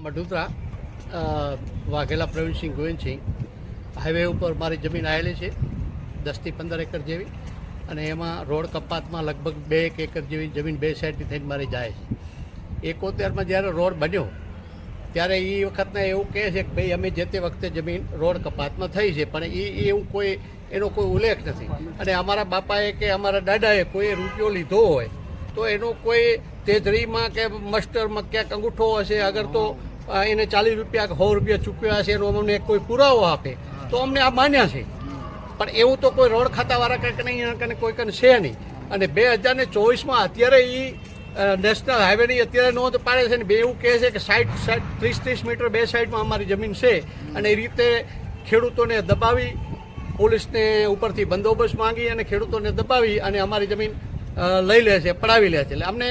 Madhutara Vaghela Pravinsinh Gobind Singh highway ઉપર મારી જમીન આવેલી છે 10 થી 15 એકર જેવી, અને એમાં રોડ કપાતમાં લગભગ 2 એકર જેવી જમીન બે સાઈડથી થઈને મારી જાય છે. 71માં જ્યારે રોડ બન્યો ત્યારે એ વખતને એવું કહે છે કે ભાઈ અમે જે તે વખતે જમીન રોડ કપાતમાં થઈ છે, પણ એવું કોઈ એનો કોઈ ઉલ્લેખ નથી. અને અમારા બાપાએ કે અમારા દાદાએ કોઈ રૂપિયો લીધો હોય તો એનો કોઈ તેજરીમાં કે મસ્ટરમાં ક્યાંક અંગૂઠો હશે, અગર તો એને 40 રૂપિયા કે 100 રૂપિયા ચૂકવ્યા હશે એનો અમને કોઈ પુરાવો આપે તો અમને આ માન્યા છે. પણ એવું તો કોઈ રોડ ખાતાવાળા કંઈક નહીં, કોઈ કંઈ છે નહીં. અને 2024માં અત્યારે એ નેશનલ હાઈવેની અત્યારે નોંધ પાડે છે ને બે એવું કહે છે કે 30 મીટર બે સાઈડમાં અમારી જમીન છે, અને એ રીતે ખેડૂતોને દબાવી, પોલીસને ઉપરથી બંદોબસ્ત માંગી અને ખેડૂતોને દબાવી અને અમારી જમીન લઈ લે છે, પડાવી લે છે. એટલે અમને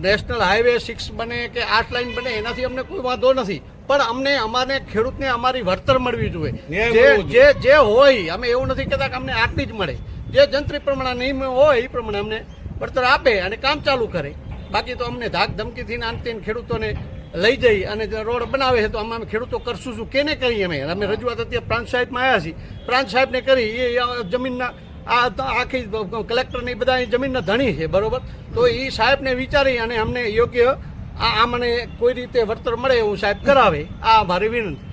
નેશનલ હાઈવે 6 બને કે 8 લાઈન બને એનાથી અમને કોઈ વાંધો નથી, પણ અમારે ખેડૂતને અમારી વળતર મળવી જોઈએ. જે હોય, અમે એવું નથી કહેતા કે અમને આટલી જ મળે, જે જંત્રી પ્રમાણે નિયમ હોય એ પ્રમાણે અમને વળતર આપે અને કામ ચાલુ કરે. બાકી તો અમને ધાક ધમકીથી નાનતી ખેડૂતોને લઈ જઈ અને રોડ બનાવે છે તો અમે ખેડૂતો કરશું શું, કેને કરીએ? અમે રજૂઆત અત્યારે પ્રાંત સાહેબમાં આવ્યા છીએ, પ્રાંત સાહેબને કરી, એ જમીનના આ આખી કલેક્ટરની બધા જમીનના ધણી છે, બરોબર? તો એ સાહેબને વિચારી અને અમને યોગ્ય આ મને કોઈ રીતે વળતર મળે એવું સાહેબ કરાવે, આ મારી વિનંતી.